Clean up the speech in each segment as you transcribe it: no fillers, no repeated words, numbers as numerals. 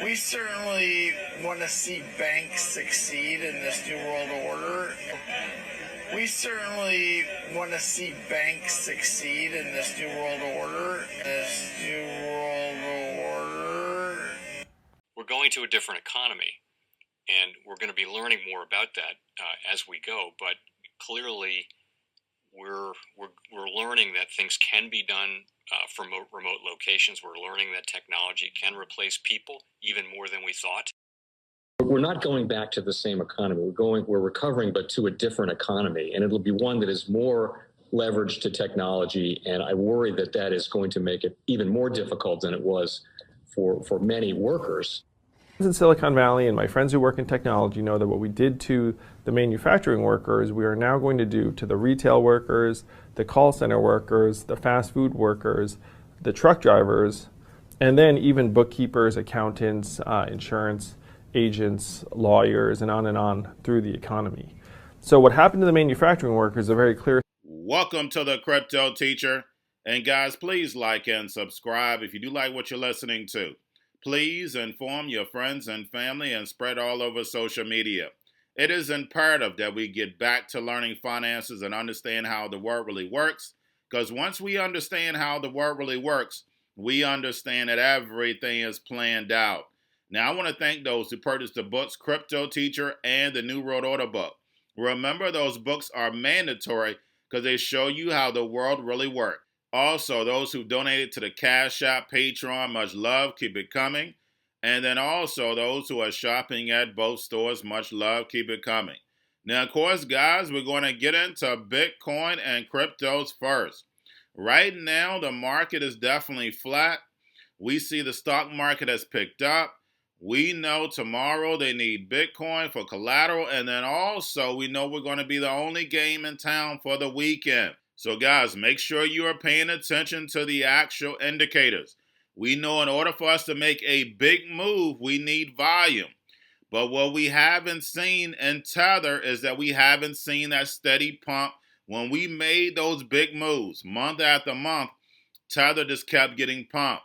We certainly want to see banks succeed in this new world order. We certainly want to see banks succeed in this new world order. We're going to a different economy, and we're going to be learning more about that as we go. But clearly, we're learning that things can be done from remote locations. We're learning that technology can replace people even more than we thought. We're not going back to the same economy. We're recovering, but to a different economy, and it'll be one that is more leveraged to technology. And I worry that that is going to make it even more difficult than it was for many workers. In Silicon Valley, and my friends who work in technology know that what we did to the manufacturing workers, we are now going to do to the retail workers, the call center workers, the fast food workers, the truck drivers, and then even bookkeepers, accountants, insurance agents, lawyers, and on through the economy. So what happened to the manufacturing workers is very clear. Welcome to the Crypto Teacher. And guys, please like and subscribe if you do like what you're listening to. Please inform your friends and family and spread all over social media. It is imperative that we get back to learning finances and understand how the world really works, because once we understand how the world really works, we understand that everything is planned out. Now, I want to thank those who purchased the books Cryptoteacher and the New World Order book. Remember, those books are mandatory because they show you how the world really works. Also, those who donated to the Cash App, Patreon, much love, keep it coming. And then also those who are shopping at both stores, much love, keep it coming. Now, of course, guys, we're going to get into Bitcoin and cryptos first. Right now, the market is definitely flat. We see the stock market has picked up. We know tomorrow they need Bitcoin for collateral. And then also, we know we're going to be the only game in town for the weekend. So guys, make sure you are paying attention to the actual indicators. We know in order for us to make a big move, we need volume. But what we haven't seen in Tether is that we haven't seen that steady pump. When we made those big moves, month after month, Tether just kept getting pumped.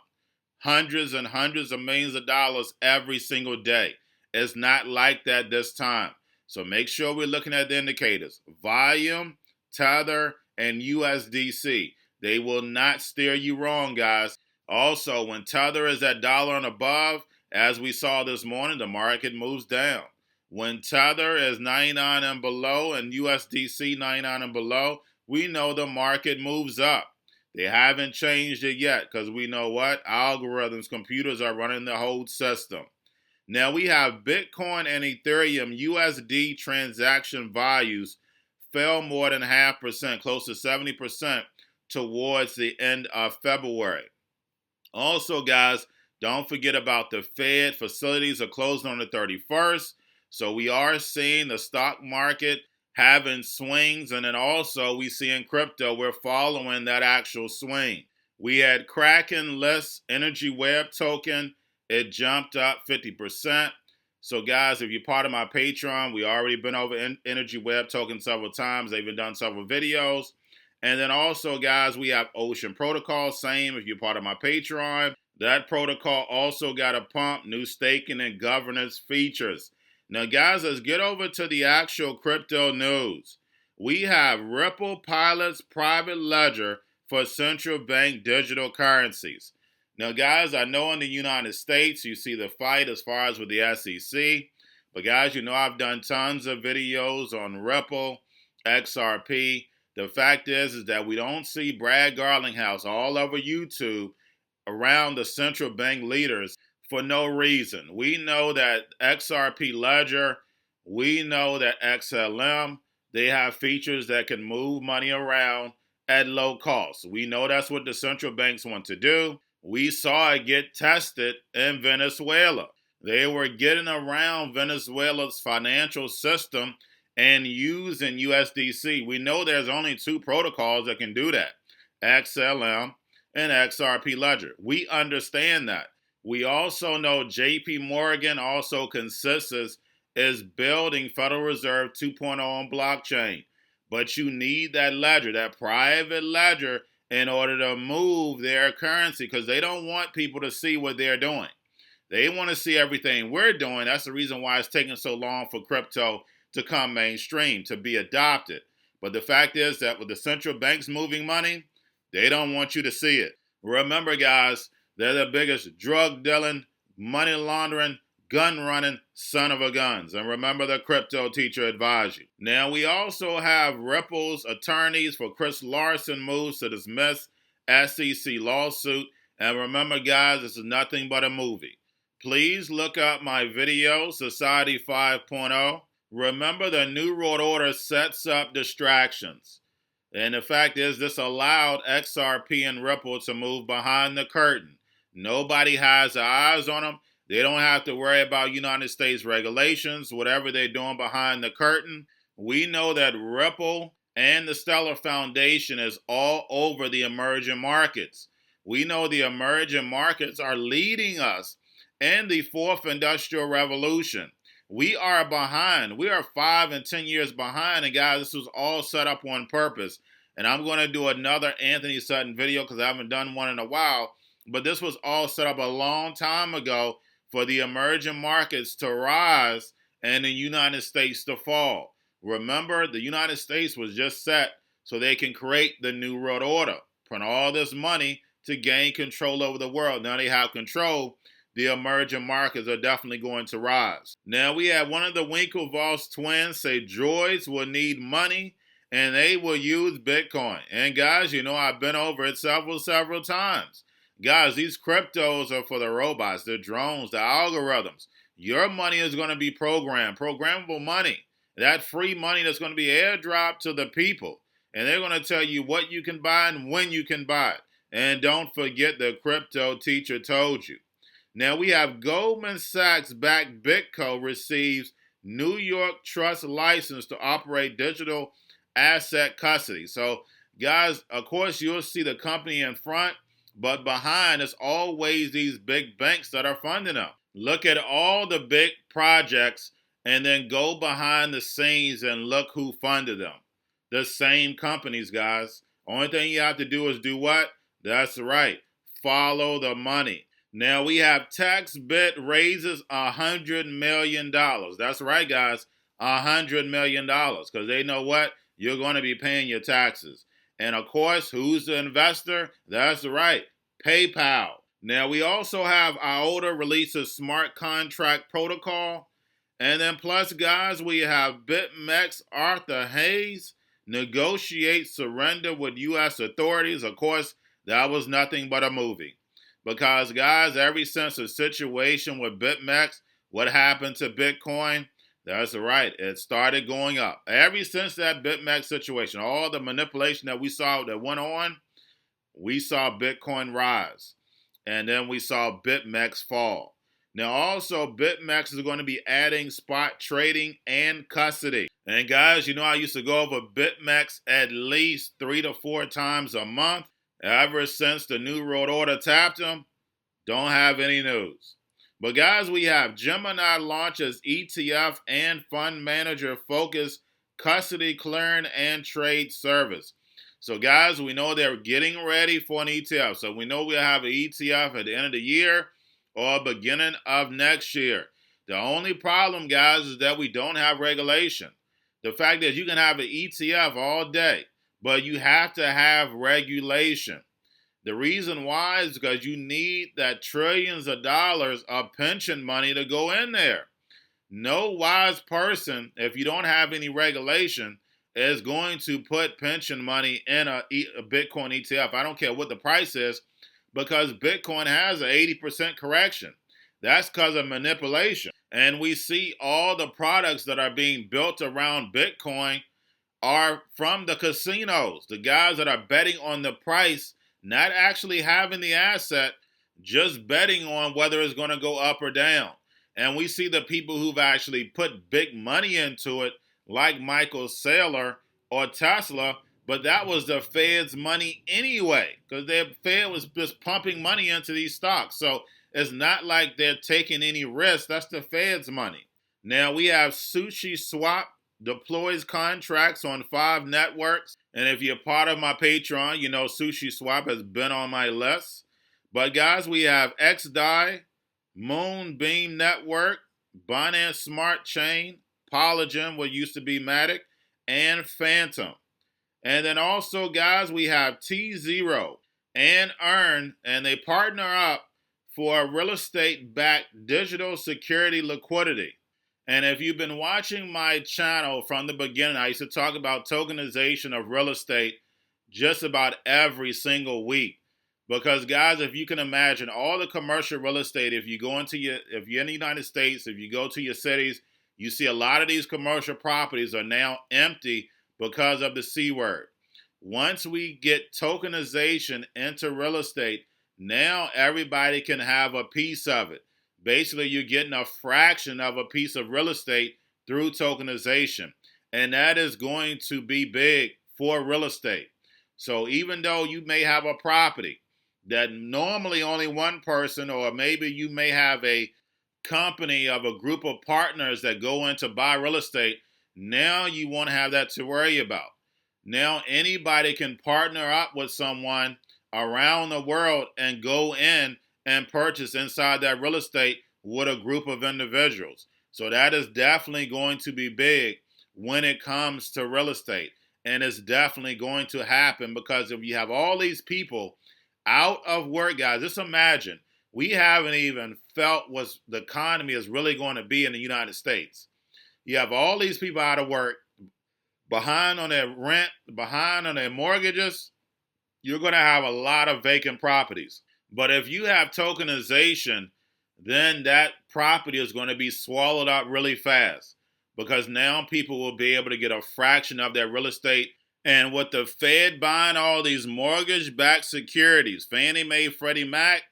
Hundreds and hundreds of millions of dollars every single day. It's not like that this time. So make sure we're looking at the indicators. Volume, Tether, and USDC. They will not steer you wrong, guys. Also, when Tether is at dollar and above, as we saw this morning, the market moves down. When Tether is 99 and below and USDC 99 and below, we know the market moves up. They haven't changed it yet because we know what? Algorithms, computers are running the whole system. Now we have Bitcoin and Ethereum USD transaction values fell more than 0.5%, close to 70% towards the end of February. Also, guys, don't forget about the Fed. Facilities are closing on the 31st. So we are seeing the stock market having swings. And then also we see in crypto, we're following that actual swing. We had Kraken list Energy Web token. It jumped up 50%. So guys, if you're part of my Patreon, we already been over Energy Web token several times. They've even done several videos. And then also, guys, we have Ocean Protocol. Same if you're part of my Patreon. That protocol also got a pump, new staking and governance features. Now, guys, let's get over to the actual crypto news. We have Ripple pilots private ledger for central bank digital currencies. Now, guys, I know in the United States, you see the fight as far as with the SEC. But, guys, you know I've done tons of videos on Ripple, XRP. The fact is that we don't see Brad Garlinghouse all over YouTube around the central bank leaders for no reason. We know that XRP Ledger, we know that XLM, they have features that can move money around at low cost. We know that's what the central banks want to do. We saw it get tested in Venezuela. They were getting around Venezuela's financial system and using USDC. We know there's only two protocols that can do that, XLM and XRP Ledger. We understand that. We also know JP Morgan also is building Federal Reserve 2.0 on blockchain. But you need that ledger, that private ledger, in order to move their currency because they don't want people to see what they're doing. They want to see everything we're doing. That's the reason why it's taking so long for crypto to come mainstream, to be adopted. But the fact is that with the central banks moving money, they don't want you to see it. Remember, guys, they're the biggest drug dealing, money laundering, gun running son of a guns. And remember, the crypto teacher advised you. Now, we also have Ripple's attorneys for Chris Larson moves to dismiss SEC lawsuit. And remember, guys, this is nothing but a movie. Please look up my video, Society 5.0. Remember, the New World Order sets up distractions. And the fact is, this allowed XRP and Ripple to move behind the curtain. Nobody has their eyes on them. They don't have to worry about United States regulations, whatever they're doing behind the curtain. We know that Ripple and the Stellar Foundation is all over the emerging markets. We know the emerging markets are leading us in the fourth industrial revolution. We are behind. We are 5 and 10 years behind. And guys, this was all set up on purpose. And I'm going to do another Anthony Sutton video because I haven't done one in a while. But this was all set up a long time ago for the emerging markets to rise and the United States to fall. Remember, the United States was just set so they can create the New World Order, print all this money to gain control over the world. Now they have control. The emerging markets are definitely going to rise. Now we have one of the Winklevoss twins say droids will need money and they will use Bitcoin. And guys, you know, I've been over it several times. Guys, these cryptos are for the robots, the drones, the algorithms. Your money is going to be programmed, programmable money. That free money that's going to be airdropped to the people. And they're going to tell you what you can buy and when you can buy it. And don't forget the crypto teacher told you. Now we have Goldman Sachs-backed Bitco receives New York Trust license to operate digital asset custody. So guys, of course, you'll see the company in front, but behind is always these big banks that are funding them. Look at all the big projects and then go behind the scenes and look who funded them. The same companies, guys. Only thing you have to do is do what? That's right. Follow the money. Now we have TaxBit raises $100 million. That's right, guys. $100 million. Because they know what? You're going to be paying your taxes. And of course, who's the investor? That's right. PayPal. Now we also have IOTA releases smart contract protocol. And then plus, guys, we have BitMEX Arthur Hayes negotiates surrender with U.S. authorities. Of course, that was nothing but a movie. Because, guys, ever since the situation with BitMEX, what happened to Bitcoin? That's right. It started going up. Ever since that BitMEX situation, all the manipulation that we saw that went on, we saw Bitcoin rise. And then we saw BitMEX fall. Now, also, BitMEX is going to be adding spot trading and custody. And, guys, you know, I used to go over BitMEX at least 3 to 4 times a month. Ever since the New World Order tapped them, don't have any news. But guys, we have Gemini launches ETF and fund manager focused custody clearing and trade service. So guys, we know they're getting ready for an ETF. So we know we'll have an ETF at the end of the year or beginning of next year. The only problem, guys, is that we don't have regulation. The fact that you can have an ETF all day, but you have to have regulation. The reason why is because you need that trillions of dollars of pension money to go in there. No wise person, if you don't have any regulation, is going to put pension money in a Bitcoin ETF. I don't care what the price is, because Bitcoin has an 80% correction. That's because of manipulation. And we see all the products that are being built around Bitcoin are from the casinos, the guys that are betting on the price, not actually having the asset, just betting on whether it's going to go up or down. And we see the people who've actually put big money into it, like Michael Saylor or Tesla, but that was the Fed's money anyway, because the Fed was just pumping money into these stocks. So it's not like they're taking any risk. That's the Fed's money. Now we have Sushi Swap deploys contracts on 5 networks. And if you're part of my Patreon, you know Sushi Swap has been on my list. But guys, we have XDAI Moonbeam Network, Binance Smart Chain, Polygon, what used to be Matic, and Phantom. And then also, guys, we have T0 and Earn, and they partner up for real estate-backed digital security liquidity. And if you've been watching my channel from the beginning, I used to talk about tokenization of real estate just about every single week. Because, guys, if you can imagine all the commercial real estate, if you're in the United States, if you go to your cities, you see a lot of these commercial properties are now empty because of the C word. Once we get tokenization into real estate, now everybody can have a piece of it. Basically, you're getting a fraction of a piece of real estate through tokenization. And that is going to be big for real estate. So even though you may have a property that normally only one person, or maybe you may have a company of a group of partners that go in to buy real estate, now you won't have that to worry about. Now anybody can partner up with someone around the world and go in and purchase inside that real estate with a group of individuals. So that is definitely going to be big when it comes to real estate. And it's definitely going to happen, because if you have all these people out of work, guys, just imagine, we haven't even felt what the economy is really going to be in the United States. You have all these people out of work, behind on their rent, behind on their mortgages. You're going to have a lot of vacant properties. But if you have tokenization, then that property is going to be swallowed up really fast, because now people will be able to get a fraction of their real estate. And with the Fed buying all these mortgage-backed securities, Fannie Mae, Freddie Mac,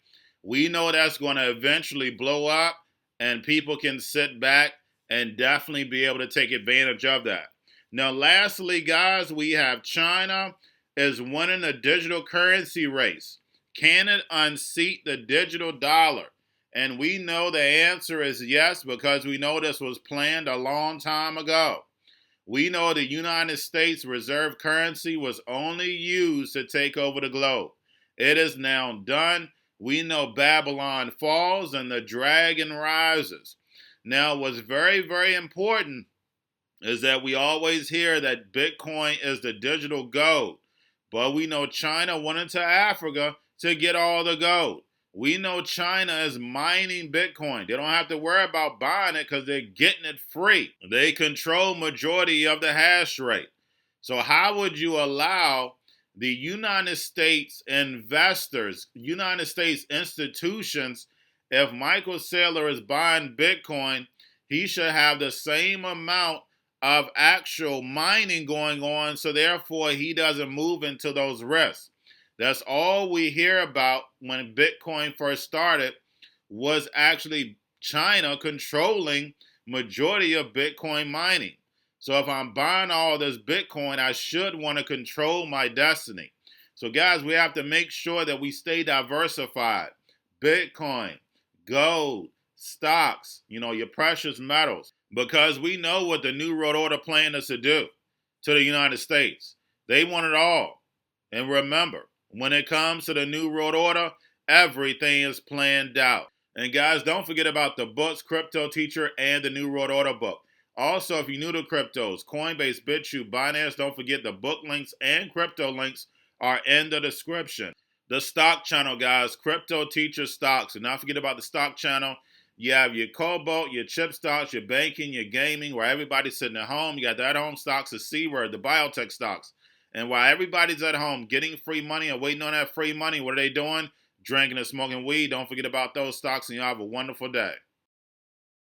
we know that's going to eventually blow up, and people can sit back and definitely be able to take advantage of that. Now, lastly, guys, we have China is winning the digital currency race. Can it unseat the digital dollar? And we know the answer is yes, because we know this was planned a long time ago. We know the United States reserve currency was only used to take over the globe. It is now done. We know Babylon falls and the dragon rises. Now, what's very, very important is that we always hear that Bitcoin is the digital gold. But we know China went into Africa to get all the gold. We know China is mining Bitcoin. They don't have to worry about buying it because they're getting it free. They control majority of the hash rate. So how would you allow the United States investors, United States institutions, if Michael Saylor is buying Bitcoin, he should have the same amount of actual mining going on, so therefore he doesn't move into those risks. That's all we hear about when Bitcoin first started, was actually China controlling majority of Bitcoin mining. So if I'm buying all this Bitcoin, I should want to control my destiny. So guys, we have to make sure that we stay diversified. Bitcoin, gold, stocks, your precious metals, because we know what the New World Order plan is to do to the United States. They want it all. And remember, when it comes to the New World Order, everything is planned out. And guys, don't forget about the books, Cryptoteacher and the New World Order book. Also, if you're new to cryptos, Coinbase, Bitrue, Binance, don't forget the book links and crypto links are in the description. The stock channel, guys, Cryptoteacher stocks. And not forget about the stock channel. You have your Cobalt, your chip stocks, your banking, your gaming, where everybody's sitting at home. You got the at-home stocks, the C-word, the biotech stocks. And while everybody's at home getting free money and waiting on that free money, what are they doing? Drinking and smoking weed. Don't forget about those stocks, and y'all have a wonderful day.